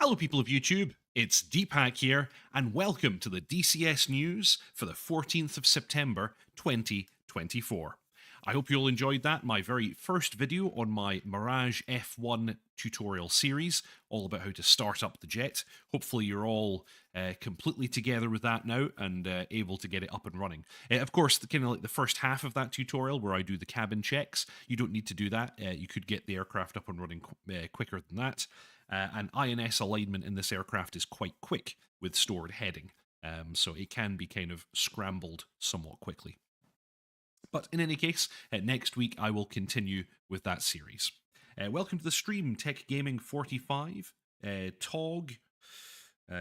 Hello, people of YouTube. It's Deepak here, and welcome to the DCS news for the 14th of September 2024. I hope you all enjoyed that, my very first video on my Mirage F1 tutorial series, all about how to start up the jet. Hopefully you're all completely together with that now and able to get it up and running. Of course, kind of like the first half of that tutorial where I do the cabin checks, you don't need to do that. You could get the aircraft up and running quicker than that. And INS alignment in this aircraft is quite quick with stored heading, so it can be kind of scrambled somewhat quickly. But in any case, next week I will continue with that series. Welcome to the stream, Tech Gaming 45, Tog,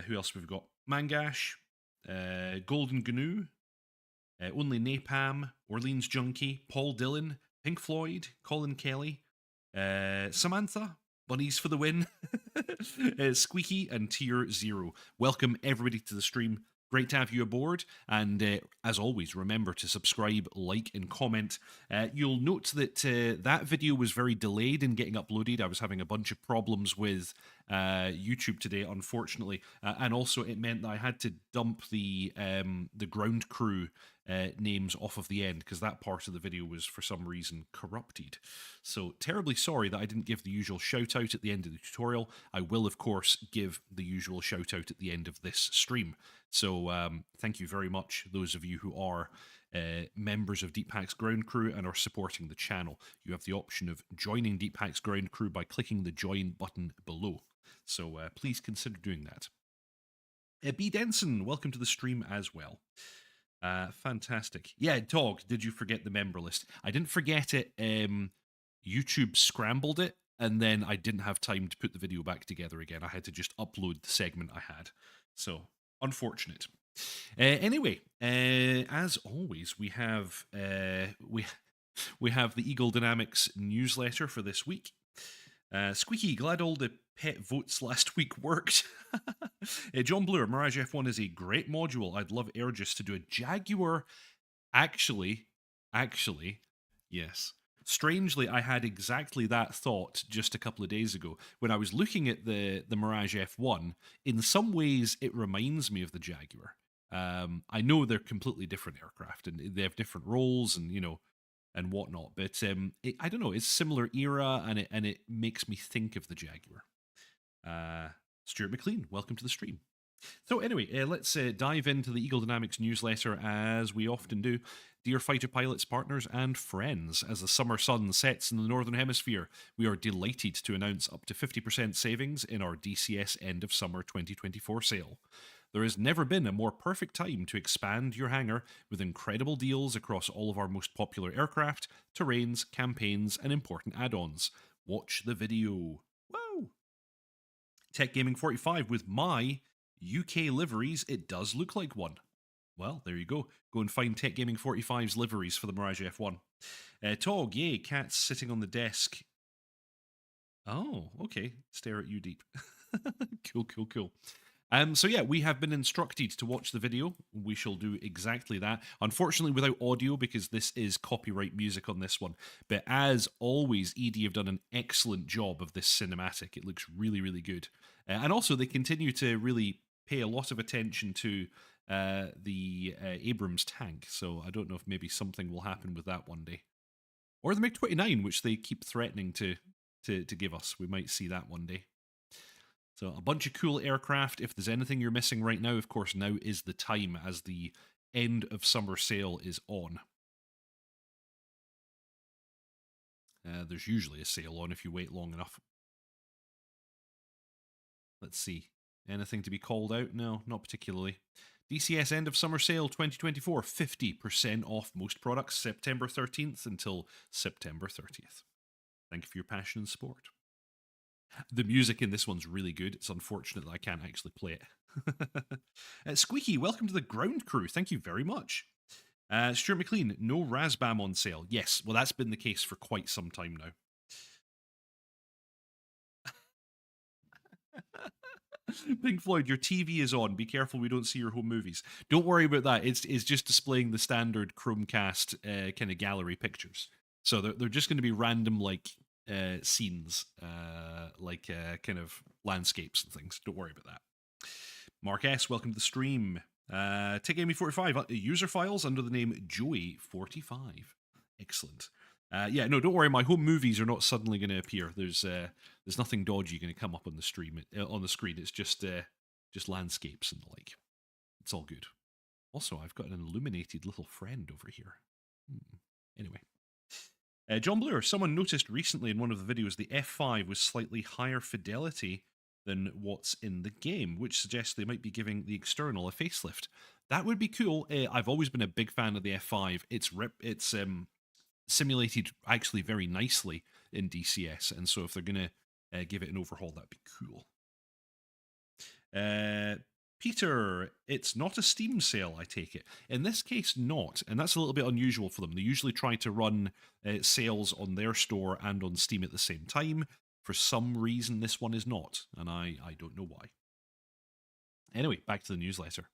who else we've got? Mangash, Golden Gnu, Only Napalm, Orleans Junkie, Paul Dillon, Pink Floyd, Colin Kelly, Samantha, Bunnies for the win, Squeaky, and Tier Zero. Welcome everybody to the stream. Great to have you aboard, and as always, remember to subscribe, like, and comment. You'll note that that video was very delayed in getting uploaded. I was having a bunch of problems with YouTube today, unfortunately, and also it meant that I had to dump the ground crew names off of the end because that part of the video was for some reason corrupted. So terribly sorry that I didn't give the usual shout out at the end of the tutorial. I will of course give the usual shout out at the end of this stream. So thank you very much, those of you who are members of Deepak's ground crew and are supporting the channel. You have the option of joining Deepak's ground crew by clicking the join button below. So please consider doing that. B. Denson, welcome to the stream as well. Fantastic. Yeah, Dog, did you forget the member list? I didn't forget it. YouTube scrambled it, and then I didn't have time to put the video back together again. I had to just upload the segment I had. So, unfortunate. Anyway, as always, we have we have the Eagle Dynamics newsletter for this week. Squeaky, glad all the pet votes last week worked. John Bloor, Mirage F1 is a great module. I'd love Airgis to do a Jaguar. Actually, yes. Strangely, I had exactly that thought just a couple of days ago when I was looking at the Mirage F1. In some ways, it reminds me of the Jaguar. I know they're completely different aircraft and they have different roles and, you know, and whatnot, but I don't know, it's similar era and it makes me think of the Jaguar. Stuart McLean, welcome to the stream. So anyway, let's dive into the Eagle Dynamics newsletter as we often do. Dear fighter pilots, partners, and friends, as the summer sun sets in the Northern Hemisphere, we are delighted to announce up to 50% savings in our DCS End of Summer 2024 sale. There has never been a more perfect time to expand your hangar with incredible deals across all of our most popular aircraft, terrains, campaigns, and important add-ons. Watch the video. Whoa! Tech Gaming 45 with my UK liveries, it does look like one. Well, there you go. Go and find Tech Gaming 45's liveries for the Mirage F1. Tog, yay, cats sitting on the desk. Oh, okay. Stare at you deep. Cool. So yeah, we have been instructed to watch the video. We shall do exactly that. Unfortunately, without audio because this is copyright music on this one. But as always, ED have done an excellent job of this cinematic. It looks really, really good. And also, they continue to really pay a lot of attention to the Abrams tank. So I don't know if maybe something will happen with that one day. Or the MiG-29, which they keep threatening to give us. We might see that one day. So a bunch of cool aircraft. If there's anything you're missing right now, of course, now is the time as the end of summer sale is on. There's usually a sale on if you wait long enough. Let's see. Anything to be called out? No, not particularly. DCS End of Summer Sale 2024, 50% off most products, September 13th until September 30th. Thank you for your passion and support. The music in this one's really good. It's unfortunate that I can't actually play it. Squeaky, welcome to the ground crew. Thank you very much. Stuart McLean, no Razbam on sale. Yes, well, that's been the case for quite some time now. Pink Floyd, your TV is on. Be careful we don't see your home movies. Don't worry about that. It's just displaying the standard Chromecast kind of gallery pictures. So they're just going to be random, like, scenes, like kind of landscapes and things. Don't worry about that. Mark S, welcome to the stream. TakeAmy45, user files under the name Joey45. Excellent. Yeah, no, don't worry. My home movies are not suddenly going to appear. There's nothing dodgy going to come up on the stream on the screen. It's just landscapes and the like. It's all good. Also, I've got an illuminated little friend over here. Anyway. John Bloor, someone noticed recently in one of the videos the F5 was slightly higher fidelity than what's in the game, which suggests they might be giving the external a facelift. That would be cool. I've always been a big fan of the F5. It's simulated actually very nicely in DCS, and so if they're going to give it an overhaul, that'd be cool. Peter, it's not a Steam sale, I take it. In this case, not, and that's a little bit unusual for them. They usually try to run sales on their store and on Steam at the same time. For some reason, this one is not, and I don't know why. Anyway, back to the newsletter.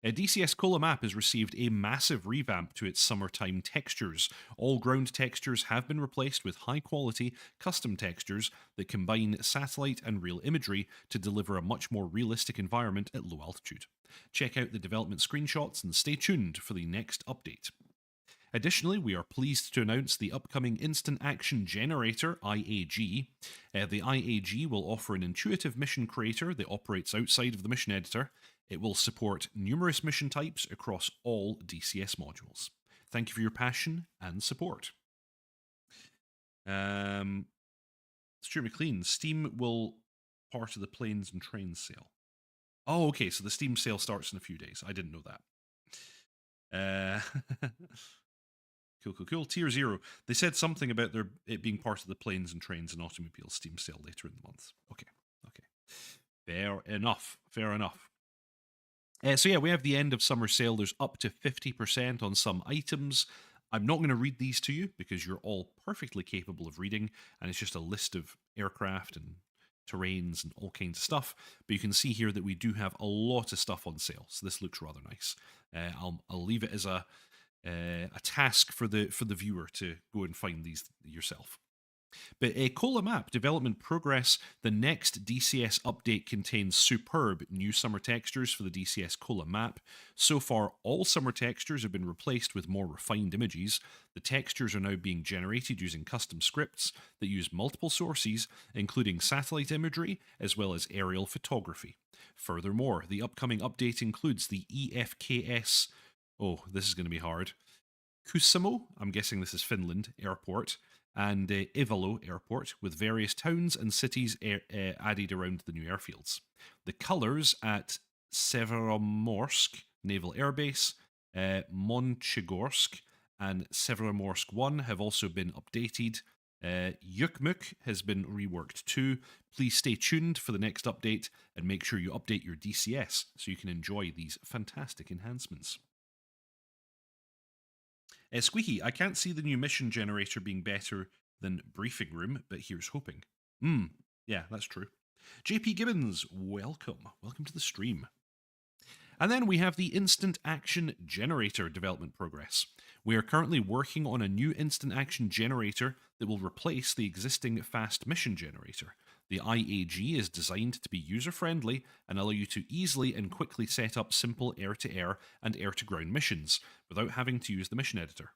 DCS Kola map has received a massive revamp to its summertime textures. All ground textures have been replaced with high-quality, custom textures that combine satellite and real imagery to deliver a much more realistic environment at low altitude. Check out the development screenshots and stay tuned for the next update. Additionally, we are pleased to announce the upcoming Instant Action Generator, IAG. The IAG will offer an intuitive mission creator that operates outside of the mission editor. It will support numerous mission types across all DCS modules. Thank you for your passion and support. Stuart McLean, Steam will part of the planes and trains sale. Oh, okay, so the Steam sale starts in a few days. I didn't know that. Cool. Tier 0. They said something about it being part of the planes and trains and automobiles Steam sale later in the month. Okay. Fair enough. So yeah, we have the end of summer sale. There's up to 50% on some items. I'm not going to read these to you because you're all perfectly capable of reading, and it's just a list of aircraft and terrains and all kinds of stuff. But you can see here that we do have a lot of stuff on sale, so this looks rather nice. I'll leave it as a task for the viewer to go and find these yourself. But Kola map development progress. The next DCS update contains superb new summer textures for the DCS Kola map. So far, all summer textures have been replaced with more refined images. The textures are now being generated using custom scripts that use multiple sources, including satellite imagery as well as aerial photography. Furthermore, the upcoming update includes the EFKS. Oh, this is going to be hard. Kuusamo, I'm guessing this is Finland, airport, and Ivalo Airport, with various towns and cities added around the new airfields. The colours at Severomorsk Naval Air Base, Monchegorsk, and Severomorsk 1 have also been updated. Yukmuk has been reworked too. Please stay tuned for the next update and make sure you update your DCS so you can enjoy these fantastic enhancements. Squeaky, I can't see the new mission generator being better than Briefing Room, but here's hoping. Yeah, that's true. JP Gibbons, welcome to the stream. And then we have the Instant Action Generator development progress. We are currently working on a new Instant Action Generator that will replace the existing Fast Mission Generator. The IAG is designed to be user-friendly and allow you to easily and quickly set up simple air-to-air and air-to-ground missions without having to use the mission editor.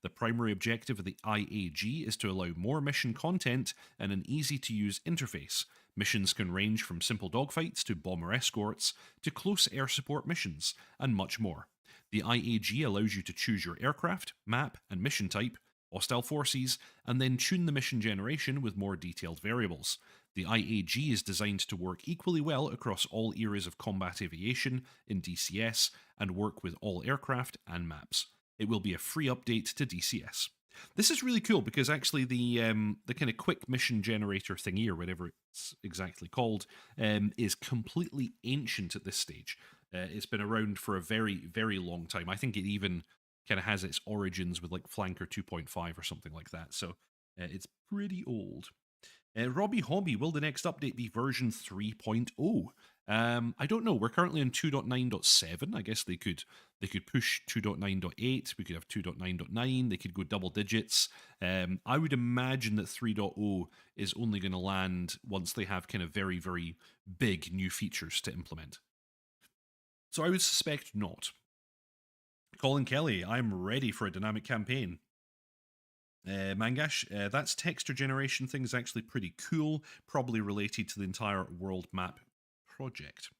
The primary objective of the IAG is to allow more mission content and an easy-to-use interface. Missions can range from simple dogfights to bomber escorts to close air support missions, and much more. The IAG allows you to choose your aircraft, map, and mission type, hostile forces, and then tune the mission generation with more detailed variables. The IAG is designed to work equally well across all eras of combat aviation in DCS and work with all aircraft and maps. It will be a free update to DCS. This is really cool because actually the kind of quick mission generator thingy, or whatever it's exactly called, is completely ancient at this stage. It's been around for a very, very long time. I think it even kind of has its origins with like Flanker 2.5 or something like that. So it's pretty old. Robbie Hobby, will the next update be version 3.0? I don't know. We're currently on 2.9.7. I guess they could push 2.9.8. We could have 2.9.9. They could go double digits. I would imagine that 3.0 is only going to land once they have kind of very, very big new features to implement. So I would suspect not. Colin Kelly, I'm ready for a dynamic campaign. Mangash, that's texture generation thing is actually pretty cool, probably related to the entire world map project.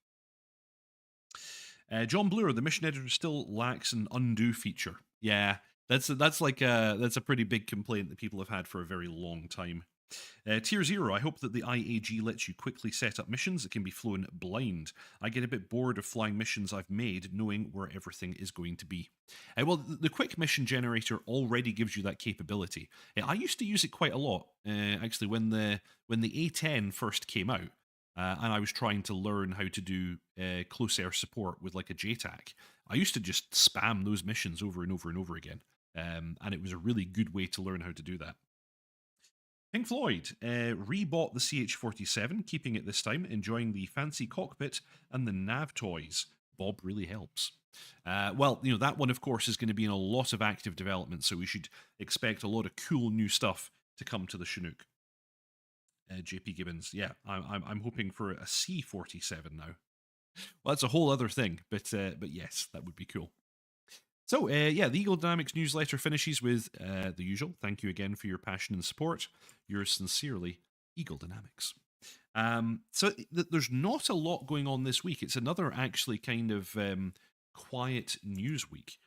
John Bloor, the mission editor still lacks an undo feature. Yeah, that's a pretty big complaint that people have had for a very long time. Tier 0, I hope that the IAG lets you quickly set up missions that can be flown blind. I get a bit bored of flying missions I've made knowing where everything is going to be. Well, the quick mission generator already gives you that capability. I used to use it quite a lot, actually, when the A10 first came out. And I was trying to learn how to do close air support with like a JTAC. I used to just spam those missions over and over and over again. And it was a really good way to learn how to do that. Pink Floyd rebought the CH-47, keeping it this time, enjoying the fancy cockpit and the nav toys. Bob really helps. Well, that one, of course, is going to be in a lot of active development, so we should expect a lot of cool new stuff to come to the Chinook. JP Gibbons, yeah, I'm hoping for a C-47 now. Well, that's a whole other thing, but yes, that would be cool. So, yeah, the Eagle Dynamics newsletter finishes with the usual. Thank you again for your passion and support. Yours sincerely, Eagle Dynamics. There's not a lot going on this week. It's another actually kind of quiet news week.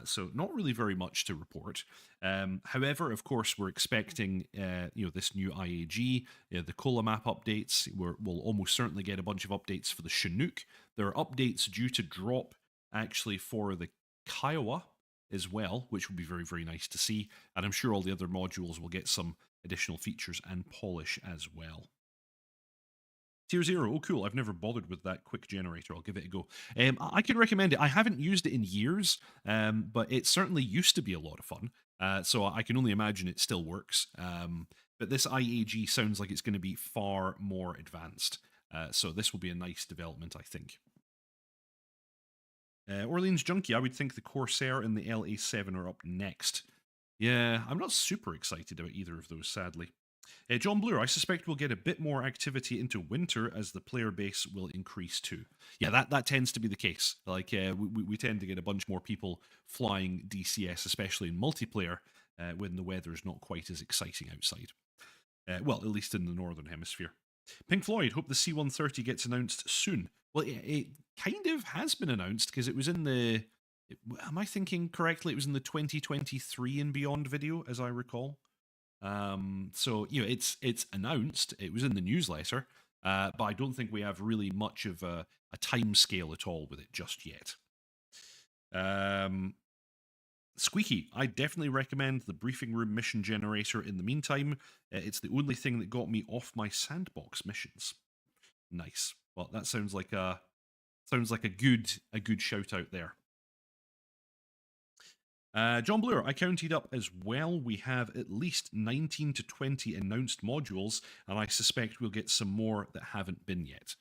So not really very much to report. However, of course, we're expecting this new IAG, the Kola map updates. We'll almost certainly get a bunch of updates for the Chinook. There are updates due to drop actually for the Kiowa as well, which would be very, very nice to see. And I'm sure all the other modules will get some additional features and polish as well. Tier 0, oh cool, I've never bothered with that quick generator, I'll give it a go. I can recommend it. I haven't used it in years, but it certainly used to be a lot of fun, so I can only imagine it still works. But this IAG sounds like it's going to be far more advanced, so this will be a nice development, I think. Orleans Junkie, I would think the Corsair and the LA7 are up next. Yeah, I'm not super excited about either of those, sadly. John Bloor, I suspect we'll get a bit more activity into winter as the player base will increase too. Yeah, that tends to be the case. Like, we tend to get a bunch more people flying DCS, especially in multiplayer, when the weather is not quite as exciting outside. Well, at least in the Northern Hemisphere. Pink Floyd, hope the C-130 gets announced soon. Well, it kind of has been announced because it was in the... Am I thinking correctly? It was in the 2023 and beyond video, as I recall. So it's announced. It was in the newsletter, but I don't think we have really much of a time scale at all with it just yet. Squeaky, I definitely recommend the briefing room mission generator in the meantime. It's the only thing that got me off my sandbox missions. Nice. Well, that sounds like a good shout out there. John Bloor, I counted up as well. We have at least 19 to 20 announced modules, and I suspect we'll get some more that haven't been yet.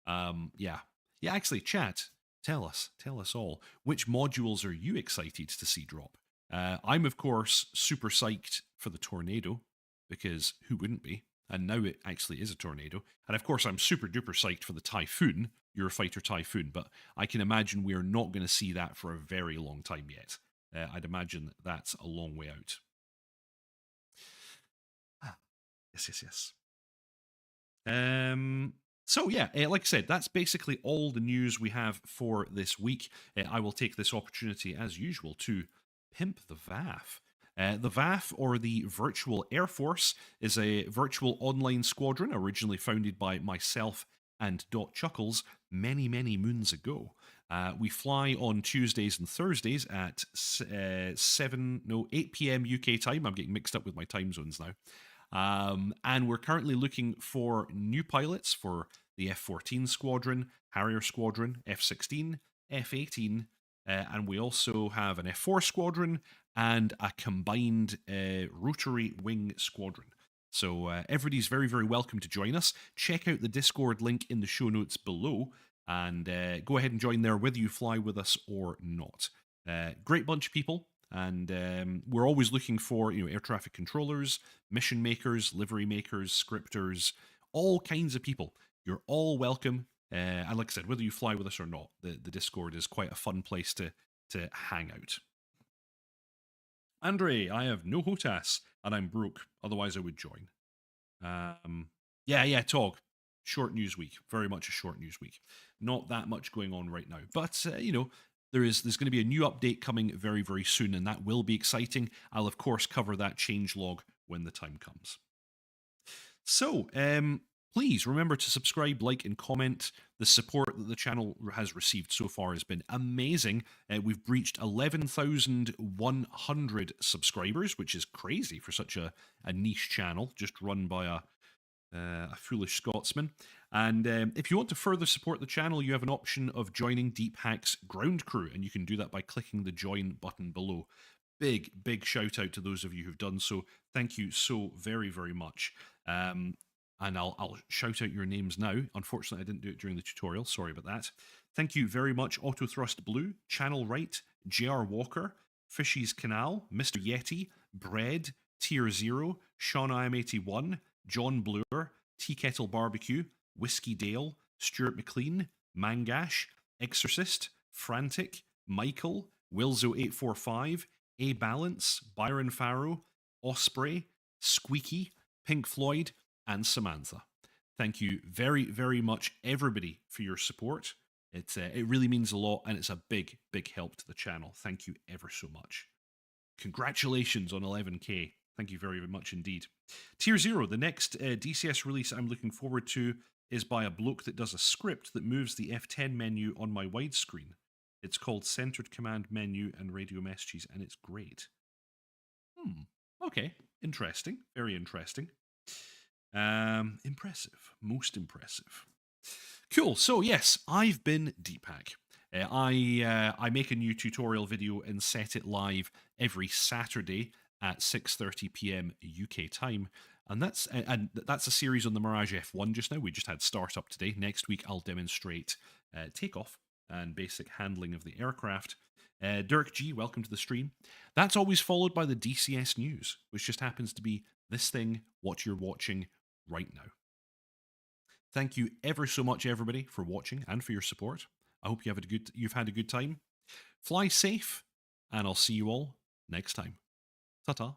Yeah, actually, chat, tell us all. Which modules are you excited to see drop? I'm, of course, super psyched for the Tornado, because who wouldn't be? And now it actually is a Tornado. And of course, I'm super duper psyched for the Typhoon, Eurofighter Typhoon, but I can imagine we're not going to see that for a very long time yet. I'd imagine that's a long way out. Yes. So yeah, like I said, that's basically all the news we have for this week. I will take this opportunity, as usual, to pimp the VAF. The VAF, or the Virtual Air Force, is a virtual online squadron originally founded by myself and Dot Chuckles many moons ago. We fly on Tuesdays and Thursdays at 8 p.m. UK time. I'm getting mixed up with my time zones now. And we're currently looking for new pilots for the F-14 Squadron, Harrier Squadron, F-16, F-18, and we also have an F-4 Squadron and a combined rotary wing squadron. So everybody's very, very welcome to join us. Check out the Discord link in the show notes below and go ahead and join there whether you fly with us or not. Great bunch of people. And we're always looking for, air traffic controllers, mission makers, livery makers, scripters, all kinds of people. You're all welcome. And like I said, whether you fly with us or not, the Discord is quite a fun place to hang out. Andre, I have no HOTAS and I'm broke. Otherwise, I would join. Yeah, Tog. Short news week. Very much a short news week. Not that much going on right now. But, there's going to be a new update coming very, very soon, and that will be exciting. I'll, of course, cover that changelog when the time comes. So, please remember to subscribe, like, and comment. The support that the channel has received so far has been amazing. We've breached 11,100 subscribers, which is crazy for such a niche channel, just run by a foolish Scotsman. And if you want to further support the channel, you have an option of joining Deep Hack's ground crew, and you can do that by clicking the join button below. Big shout out to those of you who've done so. Thank you so very, very much. And I'll shout out your names now. Unfortunately, I didn't do it during the tutorial. Sorry about that. Thank you very much, Autothrust Blue, Channel Right, JR Walker, Fishy's Canal, Mr. Yeti, Bread, Tier Zero, Sean IM81, John Bluer, Tea Kettle Barbecue, Whiskey Dale, Stuart McLean, Mangash, Exorcist, Frantic, Michael, Wilzo845, A Balance, Byron Farrow, Osprey, Squeaky, Pink Floyd, and Samantha. Thank you very, very much, everybody, for your support. It really means a lot, and it's a big help to the channel. Thank you ever so much. Congratulations on 11k. Thank you very, very much indeed. Tier 0, the next DCS release I'm looking forward to is by a bloke that does a script that moves the F10 menu on my widescreen. It's called Centered Command Menu and Radio Messages, and it's great. Okay, interesting. Very interesting. Impressive. Most impressive. Cool. So yes, I've been Deep Hack. I make a new tutorial video and set it live every Saturday at 6:30 p.m. UK time, and that's a series on the Mirage F1 just now. We just had startup today. Next week I'll demonstrate takeoff and basic handling of the aircraft. Dirk G, welcome to the stream. That's always followed by the DCS news, which just happens to be this thing, what you're watching right now. Thank you ever so much, everybody, for watching and for your support. I hope you've had a good time. Fly safe, and I'll see you all next time. Ta-ta.